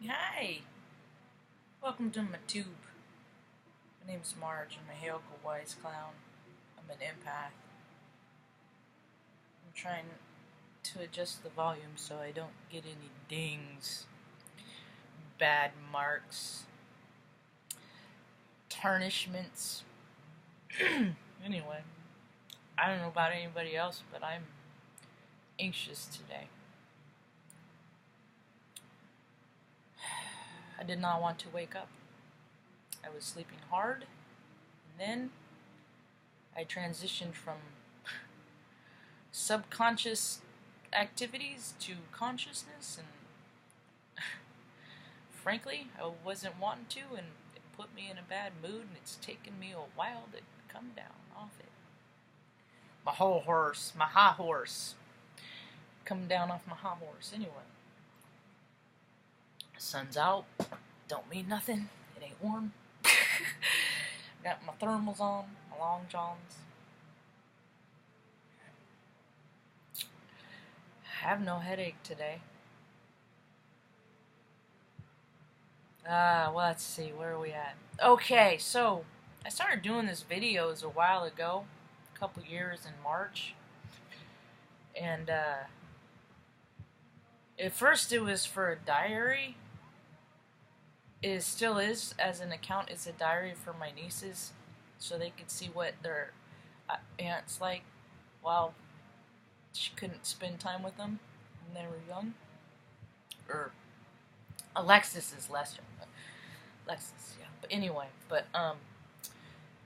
Hi, welcome to my tube. My name's Marge. I'm a Heyoka Wise Clown. I'm an empath. I'm trying to adjust the volume so I don't get any dings, bad marks, tarnishments. Anyway, I don't know about anybody else, but I'm anxious today. I did not want to wake up. I was sleeping hard, and then I transitioned from subconscious activities to consciousness, and frankly, I wasn't wanting to, and it put me in a bad mood, and it's taken me a while to come down off it. My high horse, come down off my high horse. Anyway, sun's out, don't mean nothing, it ain't warm. Got my thermals on, my long johns. Have no headache today. Well, let's see, where are we at? Okay, so I started doing this videos a while ago, a couple years in March, and at first it was for a diary. It still is, as an account. It's a diary for my nieces, so they could see what their aunt's like while she couldn't spend time with them when they were young. Or Alexis is less young. Alexis, yeah. But anyway,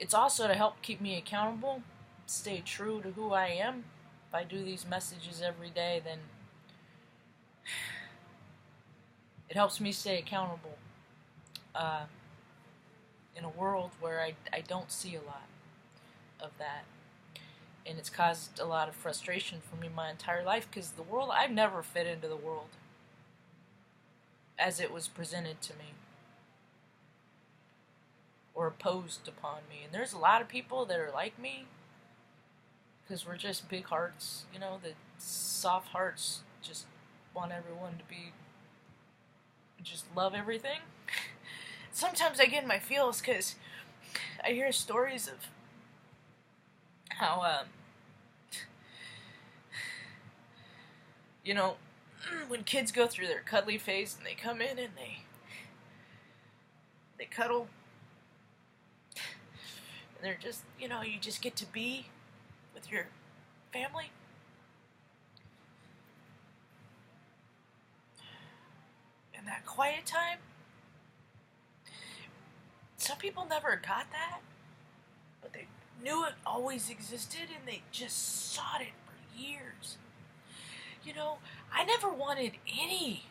it's also to help keep me accountable, stay true to who I am. If I do these messages every day, then it helps me stay accountable in a world where I don't see a lot of that. And it's caused a lot of frustration for me my entire life, because the world, I've never fit into the world as it was presented to me or imposed upon me. And there's a lot of people that are like me, because we're just big hearts, the soft hearts just want everyone to be, just love everything. Sometimes I get in my feels because I hear stories of how, when kids go through their cuddly phase and they come in and they cuddle, and they're just, you just get to be with your family. And that quiet time, some people never got that, but they knew it always existed and they just sought it for years. I never wanted any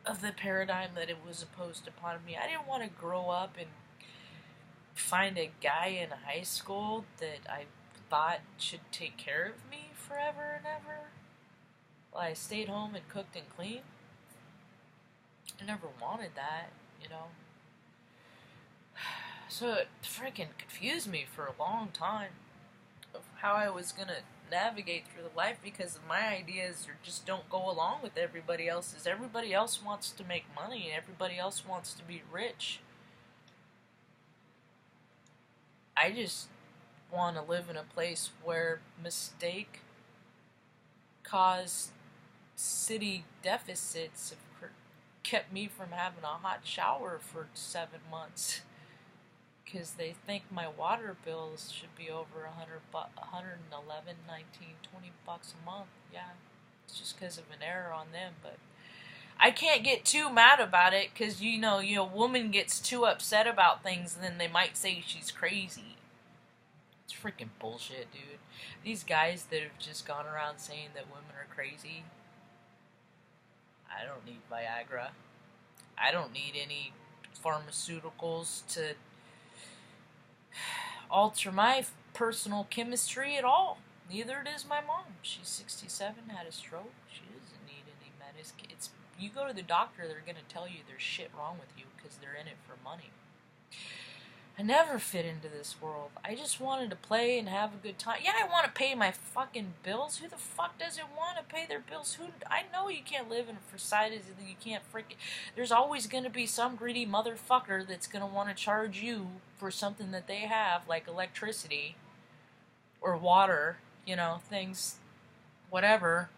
of the paradigm that it was imposed upon me. I didn't want to grow up and find a guy in high school that I thought should take care of me forever and ever while I stayed home and cooked and cleaned. I never wanted that, So it freaking confused me for a long time of how I was going to navigate through the life, because my ideas just don't go along with everybody else's. Everybody else wants to make money, and everybody else wants to be rich. I just want to live in a place where mistake caused city deficits kept me from having a hot shower for 7 months, because they think my water bills should be over $111, $19, $20 a month. Yeah, it's just because of an error on them. But I can't get too mad about it, because a woman gets too upset about things, and then they might say she's crazy. It's freaking bullshit, dude. These guys that have just gone around saying that women are crazy. I don't need Viagra. I don't need any pharmaceuticals to alter my personal chemistry at all. Neither does my mom. She's 67, had a stroke. She doesn't need any medicine. You go to the doctor, they're going to tell you there's shit wrong with you because they're in it for money. I never fit into this world. I just wanted to play and have a good time. Yeah, I want to pay my fucking bills. Who the fuck doesn't want to pay their bills? I know you can't live in a society that you can't freaking... There's always going to be some greedy motherfucker that's going to want to charge you for something that they have, like electricity or water, you know, things, whatever.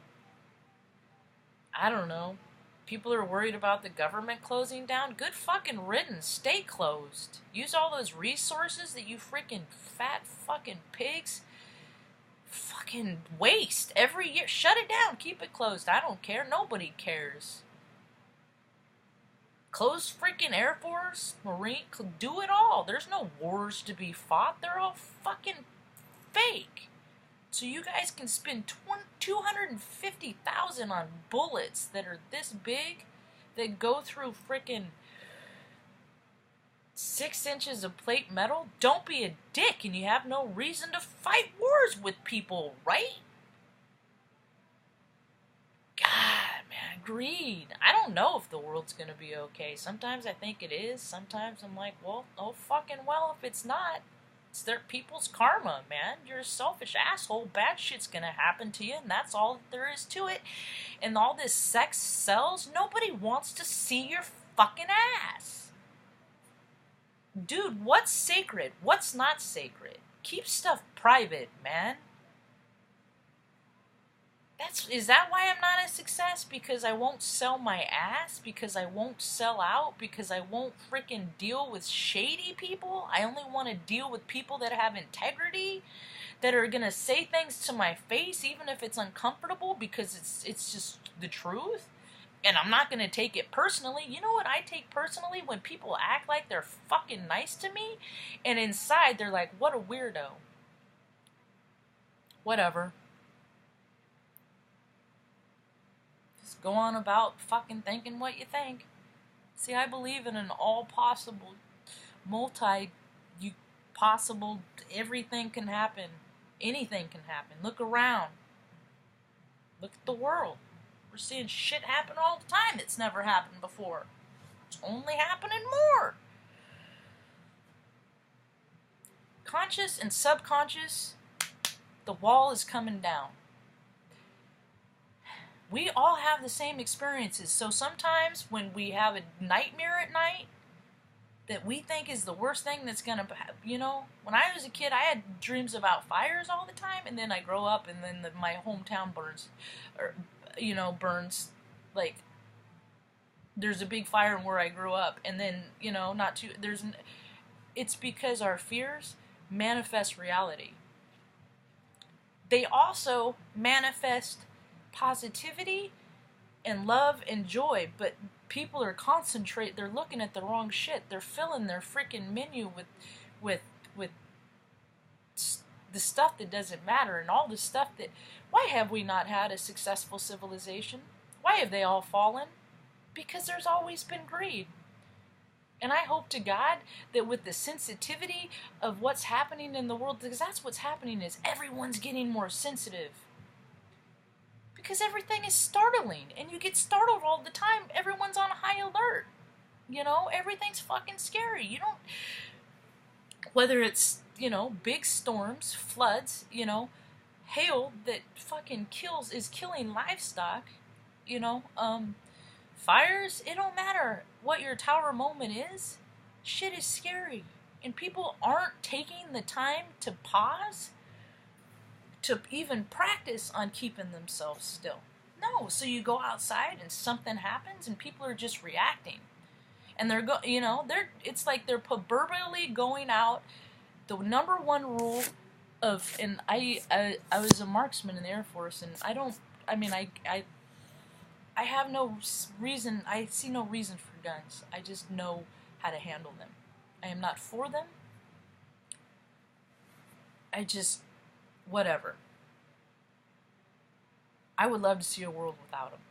I don't know. People are worried about the government closing down. Good fucking riddance. Stay closed. Use all those resources that you freaking fat fucking pigs fucking waste every year. Shut it down. Keep it closed. I don't care. Nobody cares. Close freaking Air Force, Marine, do it all. There's no wars to be fought. They're all fucking fake. So you guys can spend $250,000 on bullets that are this big, that go through frickin' 6 inches of plate metal? Don't be a dick, and you have no reason to fight wars with people, right? God, man, greed. I don't know if the world's gonna be okay. Sometimes I think it is. Sometimes I'm like, well, oh fucking well if it's not. It's their people's karma, man. You're a selfish asshole. Bad shit's gonna happen to you, and that's all there is to it. And all this sex sells. Nobody wants to see your fucking ass. Dude, what's sacred? What's not sacred? Keep stuff private, man. Is that why I'm not a success? Because I won't sell my ass? Because I won't sell out? Because I won't freaking deal with shady people? I only want to deal with people that have integrity, that are gonna say things to my face even if it's uncomfortable, because it's just the truth. And I'm not gonna take it personally. You know what I take personally? When people act like they're fucking nice to me, and inside they're like, what a weirdo. Whatever. Go on about fucking thinking what you think. See, I believe in an all possible, possible, everything can happen. Anything can happen. Look around. Look at the world. We're seeing shit happen all the time that's never happened before. It's only happening more. Conscious and subconscious, the wall is coming down. We all have the same experiences. So sometimes when we have a nightmare at night that we think is the worst thing that's going to happen, you know, when I was a kid, I had dreams about fires all the time, and then I grow up and then my hometown burns, or, you know, burns, like, there's a big fire where I grew up, and then, you know, it's because our fears manifest reality. They also manifest positivity and love and joy, but people are they're looking at the wrong shit. They're filling their freaking menu with the stuff that doesn't matter, and all the stuff that... Why have we not had a successful civilization? Why have they all fallen? Because there's always been greed. And I hope to God that with the sensitivity of what's happening in the world, because that's what's happening, is everyone's getting more sensitive. Because everything is startling, and you get startled all the time. Everyone's on high alert. You know, everything's fucking scary. You don't... Whether it's, you know, big storms, floods, you know, hail that fucking is killing livestock, you know, fires, it don't matter what your tower moment is. Shit is scary. And people aren't taking the time to pause, to even practice on keeping themselves still. No, so you go outside and something happens and people are just reacting. And it's like they're proverbially going out. The number one rule of, and I was a marksman in the Air Force, and I have no reason, I see no reason for guns. I just know how to handle them. I am not for them. Whatever. I would love to see a world without them.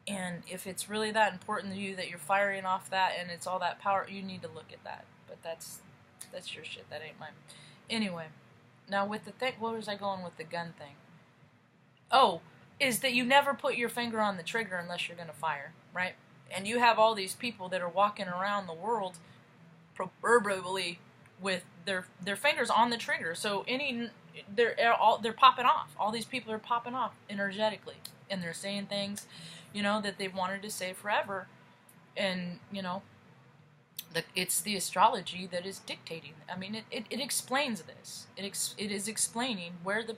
And if it's really that important to you that you're firing off that and it's all that power, you need to look at that. But that's your shit. That ain't mine. Anyway, now with the thing, where was I going with the gun thing? Oh, is that you never put your finger on the trigger unless you're going to fire, right? And you have all these people that are walking around the world proverbially with their fingers on the trigger. So they're popping off. All these people are popping off energetically, and they're saying things, that they've wanted to say forever, and it's the astrology that is dictating. I mean, it explains this. It is explaining where the.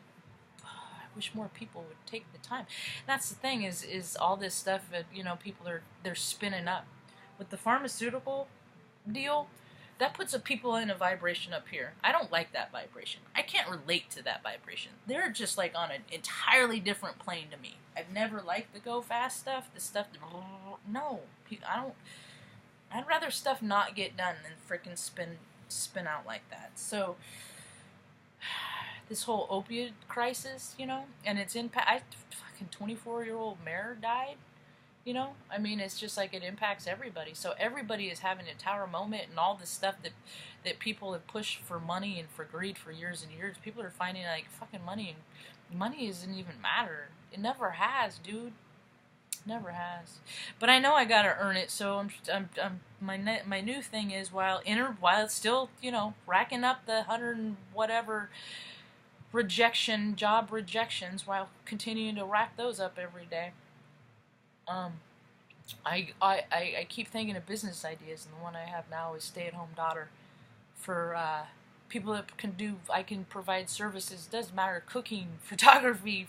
I wish more people would take the time. And that's the thing is all this stuff that people they're spinning up with the pharmaceutical deal. That puts people in a vibration up here. I don't like that vibration. I can't relate to that vibration. They're just like on an entirely different plane to me. I've never liked the go fast stuff. The stuff that, no, I don't. I'd rather stuff not get done than freaking spin out like that. So this whole opiate crisis, and its impact. Fucking 24-year-old mayor died. I mean, it's just like it impacts everybody. So everybody is having a tower moment, and all this stuff that people have pushed for money and for greed for years and years. People are finding like fucking money, and money doesn't even matter. It never has, dude. Never has. But I know I gotta earn it. So my new thing is while it's still racking up the 100 and whatever job rejections, while continuing to rack those up every day. I keep thinking of business ideas, and the one I have now is stay-at-home daughter for people that I can provide services. Doesn't matter, cooking, photography,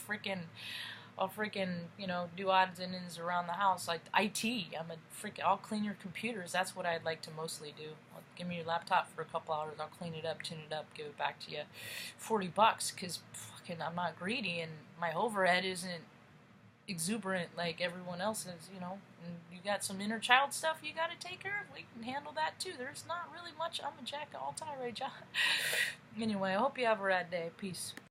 I'll do odds and ends around the house, like IT. I'll clean your computers. That's what I'd like to mostly do. Give me your laptop for a couple hours. I'll clean it up, tune it up, give it back to you. $40, because I'm not greedy, and my overhead isn't exuberant like everyone else is, and you got some inner child stuff you got to take care of. We can handle that too. There's not really much. I'm a jack of all tirade, John. Anyway, I hope you have a rad day. Peace.